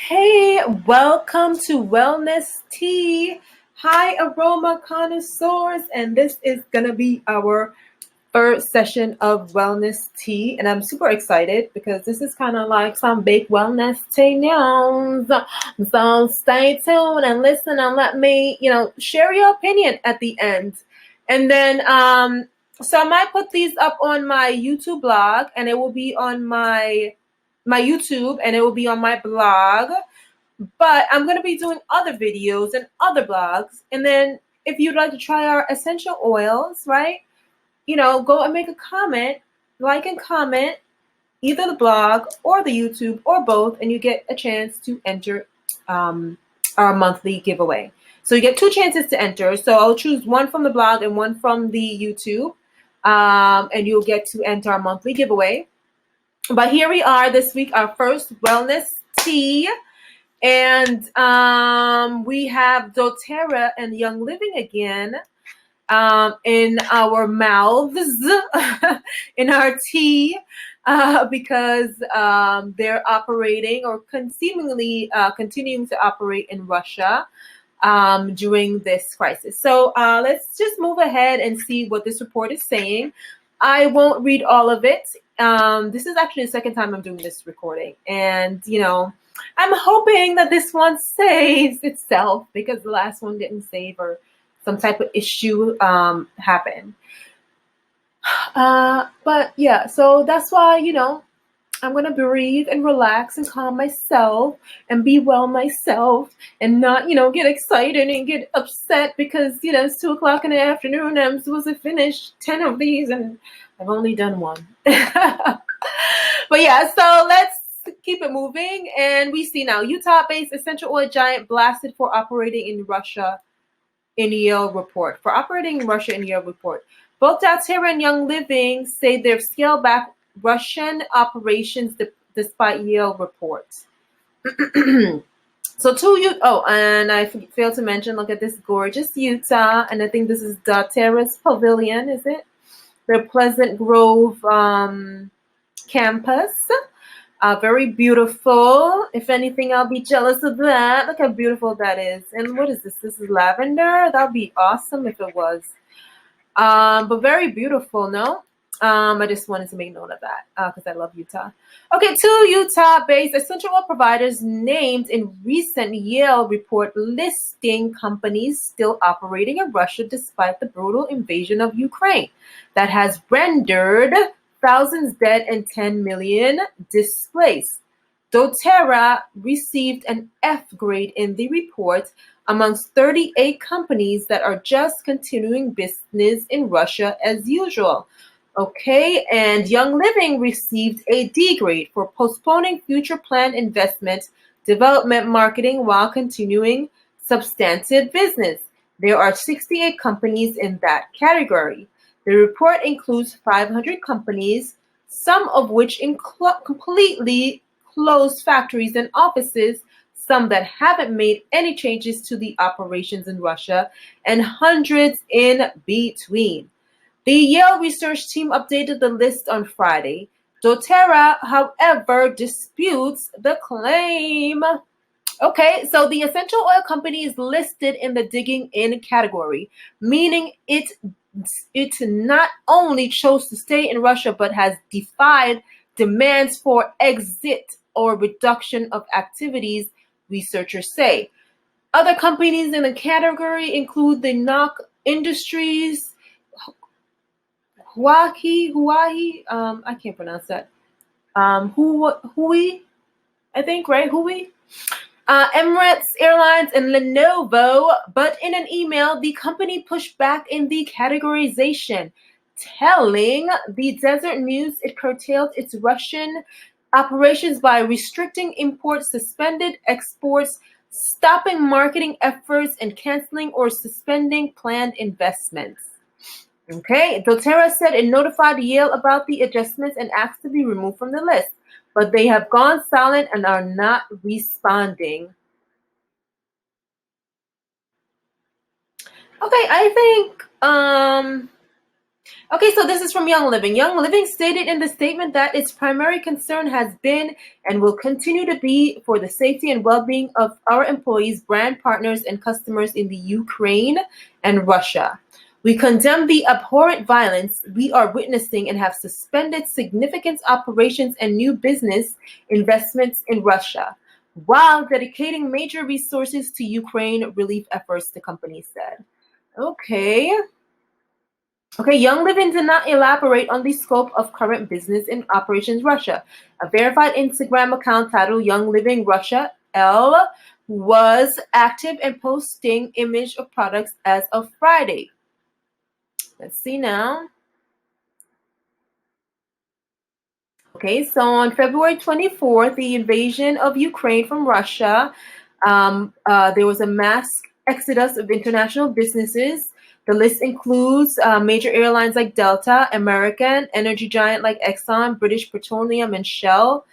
Hey, welcome to Wellness Tea. Hi, aroma connoisseurs, and this is gonna be our first session of Wellness Tea, and I'm super excited because this is kind of like some big wellness tea news. So stay tuned and listen, and let me, share your opinion at the end, and then so I might put these up on my YouTube blog, and it will be on my YouTube, and it will be on my blog. But I'm going to be doing other videos and other blogs. And then if you'd like to try our essential oils, right? Go and make a comment, like and comment either the blog or the YouTube or both, and you get a chance to enter our monthly giveaway. So you get two chances to enter. So I'll choose one from the blog and one from the YouTube, and you'll get to enter our monthly giveaway. But here we are this week, our first wellness tea. And we have doTERRA and Young Living again in our mouths, in our tea, because they're operating or seemingly continuing to operate in Russia during this crisis. So let's just move ahead and see what this report is saying. I won't read all of it. This is actually the second time I'm doing this recording. And, I'm hoping that this one saves itself because the last one didn't save or some type of issue happened. But yeah, so that's why, I'm going to breathe and relax and calm myself and be well myself and not, get excited and get upset because, it's 2 o'clock in the afternoon and I'm supposed to finish 10 of these and I've only done one. But yeah, so let's keep it moving. And we see now Utah-based essential oil giant blasted for operating in Russia in Yale report. For operating in Russia in Yale report. Both doTERRA and Young Living say they've scaled back Russian operations despite Yale reports. So and I failed to mention, look at this gorgeous Utah, and I think this is doTERRA's pavilion, is it? Their Pleasant Grove campus. Very beautiful. If anything, I'll be jealous of that. Look how beautiful that is. And what is this? This is lavender. That would be awesome if it was. But very beautiful, no? I just wanted to make note of that because I love Utah. Okay, 2 Utah-based essential oil providers named in recent Yale report listing companies still operating in Russia despite the brutal invasion of Ukraine that has rendered thousands dead and 10 million displaced. doTERRA received an F grade in the report amongst 38 companies that are just continuing business in Russia as usual. Okay, and Young Living received a D grade for postponing future planned investment, development, marketing while continuing substantive business. There are 68 companies in that category. The report includes 500 companies, some of which completely closed factories and offices, some that haven't made any changes to the operations in Russia, and hundreds in between. The Yale research team updated the list on Friday. doTERRA, however, disputes the claim. Okay, so the essential oil company is listed in the digging in category, meaning it not only chose to stay in Russia but has defied demands for exit or reduction of activities, researchers say. Other companies in the category include the Knock Industries, Huawei, I can't pronounce that. Hui, I think, right? Hui? Emirates Airlines and Lenovo, but in an email, the company pushed back in the categorization, telling the Desert News it curtailed its Russian operations by restricting imports, suspended exports, stopping marketing efforts, and canceling or suspending planned investments. Okay, doTERRA said it notified Yale about the adjustments and asked to be removed from the list, but they have gone silent and are not responding. Okay, I think Okay, so this is from Young Living. Young Living stated in the statement that its primary concern has been and will continue to be for the safety and well-being of our employees, brand partners, and customers in the Ukraine and Russia. We condemn the abhorrent violence we are witnessing and have suspended significant operations and new business investments in Russia, while dedicating major resources to Ukraine relief efforts, the company said. Okay. Okay, Young Living did not elaborate on the scope of current business in Operations Russia. A verified Instagram account titled Young Living Russia L was active and posting image of products as of Friday. Let's see now. Okay, so on February 24th, the invasion of Ukraine from Russia, there was a mass exodus of international businesses. The list includes major airlines like Delta, American, energy giant like Exxon, British Petroleum, and Shell,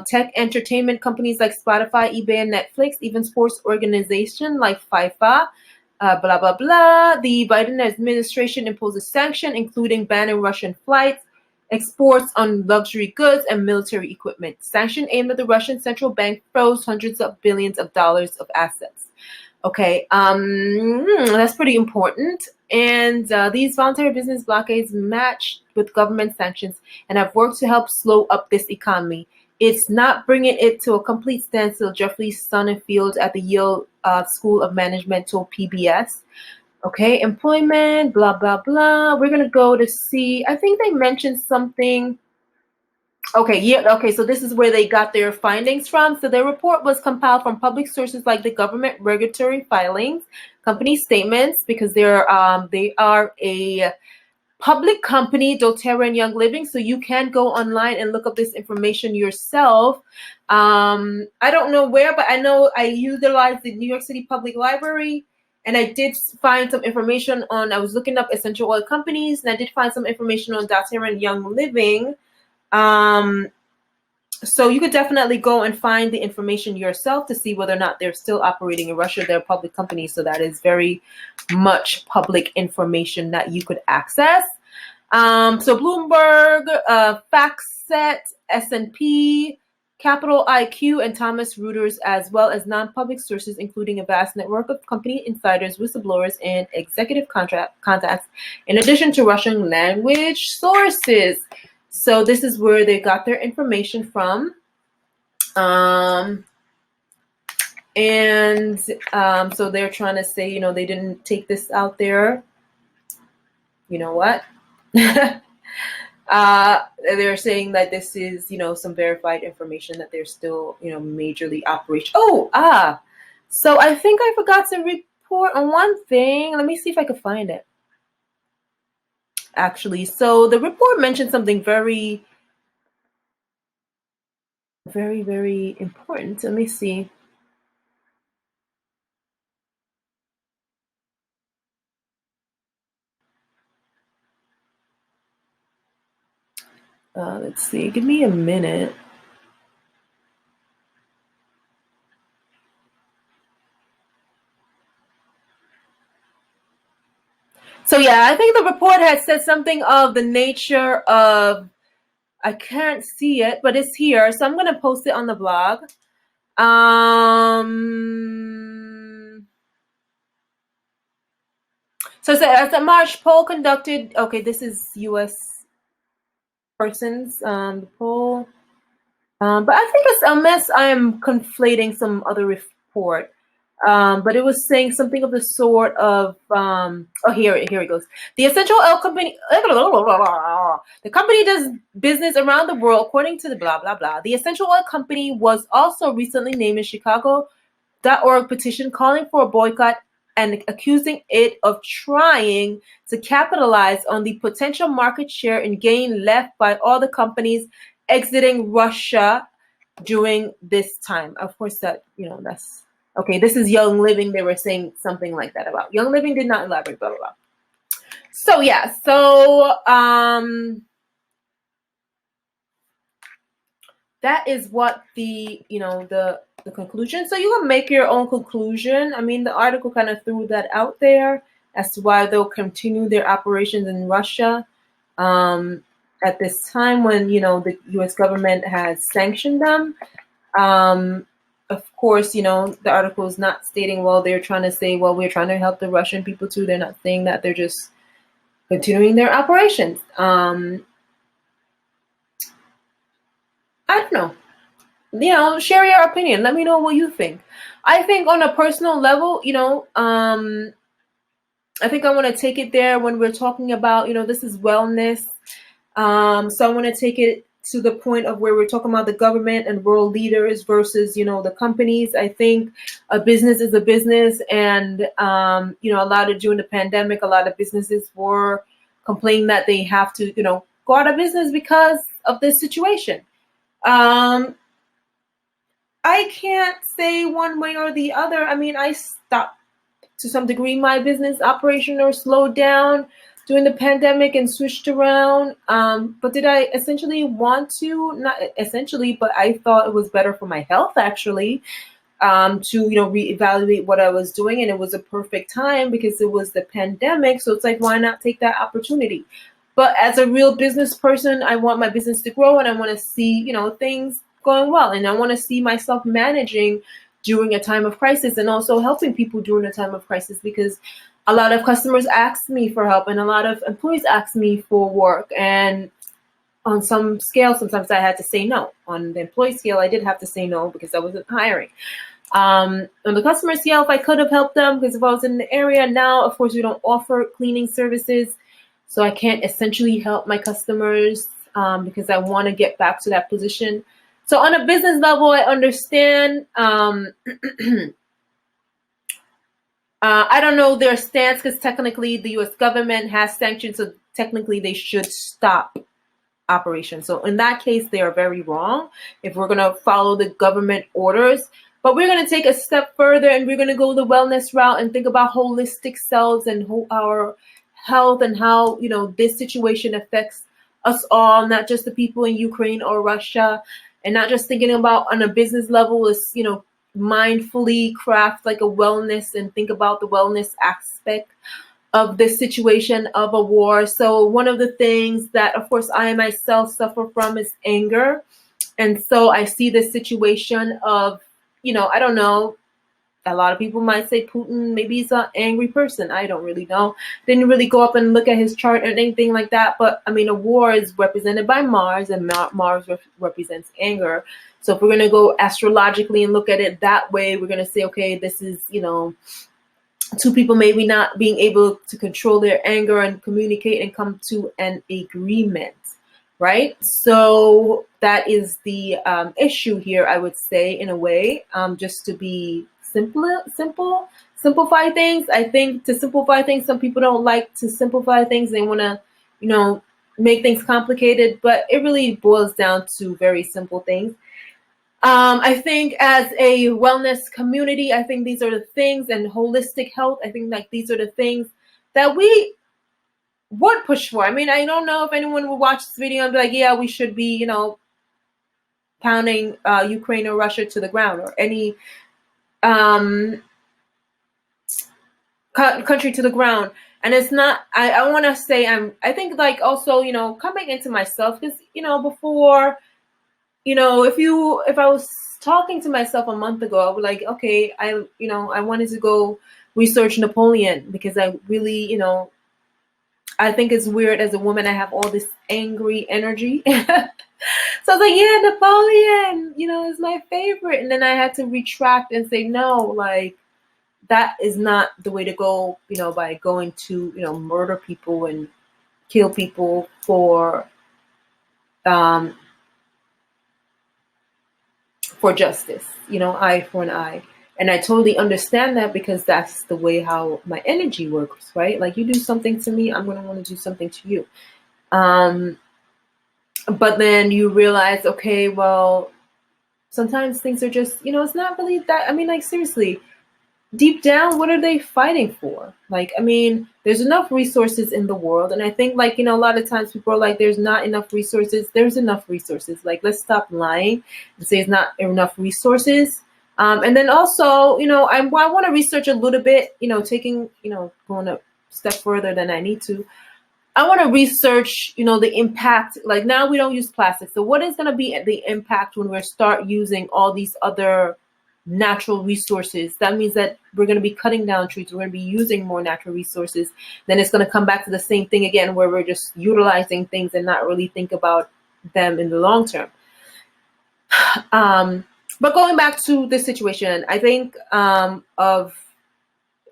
tech entertainment companies like Spotify, eBay, and Netflix, even sports organization like FIFA. Blah blah blah. The Biden administration imposed a sanction, including banning Russian flights, exports on luxury goods, and military equipment. Sanction aimed at the Russian central bank froze hundreds of billions of dollars of assets. Okay, that's pretty important. And these voluntary business blockades match with government sanctions and have worked to help slow up this economy. It's not bringing it to a complete standstill, Jeffrey Sonnenfeld at the Yale School of Management told PBS. Okay, employment, blah, blah, blah. We're going to go to see, I think they mentioned something. Okay, yeah, okay, so this is where they got their findings from. So their report was compiled from public sources like the government regulatory filings, company statements, because they are a public company, doTERRA and Young Living, so you can go online and look up this information yourself. I don't know where, but I know I utilized the New York City Public Library, and I did find some information on, I was looking up essential oil companies, and I did find some information on doTERRA and Young Living. Um, so you could definitely go and find the information yourself to see whether or not they're still operating in Russia. They're public companies, so that is very much public information that you could access. So Bloomberg, FactSet, S&P, Capital IQ, and Thomas Reuters, as well as non-public sources, including a vast network of company insiders, whistleblowers, and executive contacts, in addition to Russian language sources. So this is where they got their information from. So they're trying to say, they didn't take this out there. You know what? They're saying that this is, some verified information that they're still, majorly operational. So I think I forgot to report on one thing. Let me see if I can find it. Actually, so the report mentioned something very, very, very important. Let me see. Let's see. Give me a minute. So yeah, I think the report had said something of the nature of, I can't see it, but it's here. So I'm going to post it on the blog. So as a March poll conducted, okay, this is U.S. persons, the poll. But I think it's unless I am conflating some other report. But it was saying something of the sort of, here it goes. The essential oil company, the company does business around the world according to the blah, blah, blah. The essential oil company was also recently named in Chicago.org petition calling for a boycott and accusing it of trying to capitalize on the potential market share and gain left by all the companies exiting Russia during this time. Of course, that's okay. This is Young Living. They were saying something like that about Young Living. Did not elaborate. Blah blah blah. So yeah. So that is what the conclusion. So you can make your own conclusion. I mean, the article kind of threw that out there. as to why they'll continue their operations in Russia um, at this time when, the U.S. government has sanctioned them. Um, of course, the article is not stating, well, they're trying to say, well, we're trying to help the Russian people too. They're not saying that. They're just continuing their operations. I don't know. Share your opinion. Let me know what you think. I think on a personal level, I think I want to take it there when we're talking about, this is wellness. So I want to take it to the point of where we're talking about the government and world leaders versus, the companies. I think a business is a business. And, a lot of during the pandemic, a lot of businesses were complaining that they have to, go out of business because of this situation. I can't say one way or the other. I mean, I stopped to some degree my business operation or slowed down during the pandemic and switched around. But did I essentially want to? Not essentially, but I thought it was better for my health actually to reevaluate what I was doing, and it was a perfect time because it was the pandemic. So it's like, why not take that opportunity? But as a real business person, I want my business to grow, and I want to see things going well, and I want to see myself managing during a time of crisis and also helping people during a time of crisis, because a lot of customers ask me for help and a lot of employees ask me for work, and on some scale sometimes I had to say no. On the employee scale I did have to say no because I wasn't hiring. On the customer scale, if I could have helped them, because if I was in the area now, of course we don't offer cleaning services, so I can't essentially help my customers because I want to get back to that position. So on a business level, I understand. I don't know their stance because technically the U.S. government has sanctions, so technically they should stop operations. So in that case, they are very wrong if we're going to follow the government orders. But we're going to take a step further and we're going to go the wellness route and think about holistic selves and our health and how, this situation affects us all, not just the people in Ukraine or Russia, and not just thinking about on a business level is, mindfully craft like a wellness and think about the wellness aspect of this situation of a war. So one of the things that, of course, I myself suffer from is anger. And so I see this situation of, I don't know, a lot of people might say Putin, maybe he's an angry person. I don't really know. Didn't really go up and look at his chart or anything like that. But I mean, a war is represented by Mars, and Mars represents anger. So if we're going to go astrologically and look at it that way, we're going to say, okay, this is, two people maybe not being able to control their anger and communicate and come to an agreement, right? So that is the issue here, I would say, in a way, just to be simplify things. I think to simplify things, some people don't like to simplify things. They want to, make things complicated, but it really boils down to very simple things. I think as a wellness community, I think these are the things, and holistic health, I think like these are the things that we would push for. I mean, I don't know if anyone will watch this video and be like, yeah, we should be, pounding Ukraine or Russia to the ground, or any country to the ground. And it's not, I want to say, I think like also, coming into myself, because, before, if I was talking to myself a month ago, I would like, okay, I wanted to go research Napoleon because I really, I think it's weird as a woman, I have all this angry energy. So I was like, yeah, Napoleon, is my favorite. And then I had to retract and say, no, like, that is not the way to go, by going to, murder people and kill people for justice, eye for an eye. And I totally understand that because that's the way how my energy works, right? Like, you do something to me, I'm going to want to do something to you. But then you realize, okay, well, sometimes things are just, it's not really that. I mean, like, seriously, deep down, what are they fighting for? Like, I mean, there's enough resources in the world. And I think, like, a lot of times people are like, there's not enough resources. There's enough resources. Like, let's stop lying and say it's not enough resources. And then also, I want to research a little bit, taking, going to step further than I need to. I want to research, the impact. Like now we don't use plastic. So what is going to be the impact when we start using all these other natural resources? That means that we're going to be cutting down trees. We're going to be using more natural resources. Then it's going to come back to the same thing again, where we're just utilizing things and not really think about them in the long term. But going back to this situation, I think I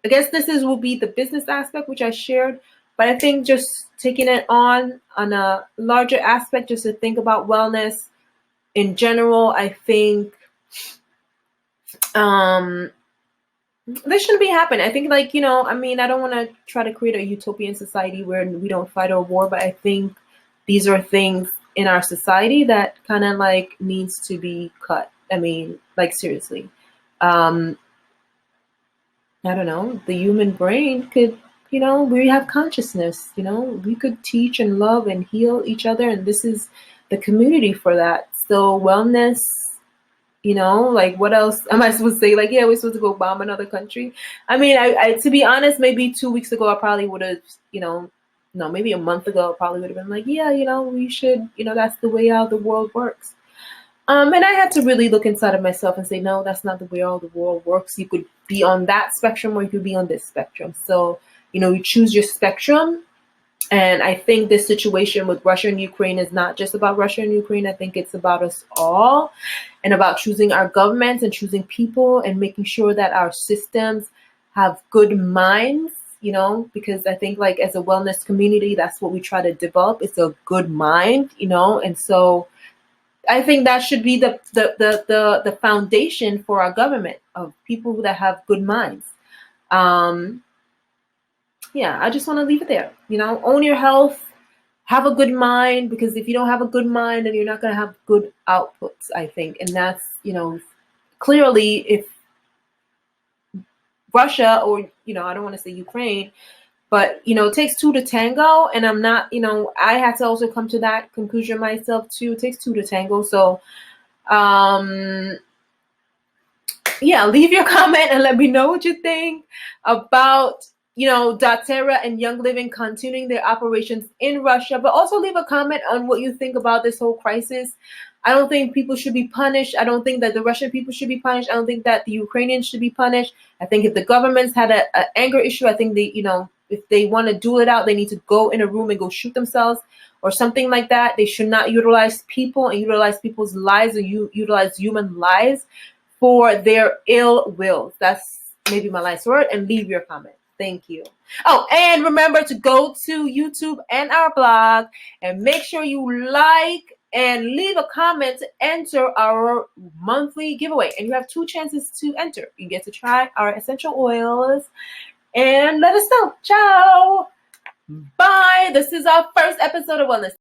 guess will be the business aspect, which I shared. But I think just taking it on a larger aspect, just to think about wellness in general, I think this shouldn't be happening. I think, like, I don't want to try to create a utopian society where we don't fight or war, but I think these are things in our society that kind of like needs to be cut. I mean, like, seriously. I don't know, the human brain could, we have consciousness, we could teach and love and heal each other. And this is the community for that. So wellness, like, what else am I supposed to say? Like, yeah, we're supposed to go bomb another country. I mean, I to be honest, maybe 2 weeks ago, I probably would have, no, maybe a month ago, I probably would have been like, yeah, we should, that's the way how the world works. And I had to really look inside of myself and say, no, that's not the way all the world works. You could be on that spectrum or you could be on this spectrum. So, you choose your spectrum. And I think this situation with Russia and Ukraine is not just about Russia and Ukraine. I think it's about us all, and about choosing our governments and choosing people and making sure that our systems have good minds, because I think, like, as a wellness community, that's what we try to develop. It's a good mind, and so I think that should be the foundation for our government, of people that have good minds. Yeah, I just want to leave it there. Own your health, have a good mind, because if you don't have a good mind, then you're not going to have good outputs, I think. And that's, clearly, if Russia, or, I don't want to say Ukraine, but, it takes two to tango. And I'm not, I had to also come to that conclusion myself too. It takes two to tango. So, yeah, leave your comment and let me know what you think about, doTERRA and Young Living continuing their operations in Russia. But also leave a comment on what you think about this whole crisis. I don't think people should be punished. I don't think that the Russian people should be punished. I don't think that the Ukrainians should be punished. I think if the governments had an anger issue, I think they, if they want to duel it out, they need to go in a room and go shoot themselves or something like that. They should not utilize people and utilize people's lives, or utilize human lives for their ill will. That's maybe my last word. And leave your comment. Thank you. Oh, and remember to go to YouTube and our blog and make sure you like and leave a comment to enter our monthly giveaway. And you have 2 chances to enter. You get to try our essential oils and let us know. Ciao. Bye. This is our first episode of Wellness.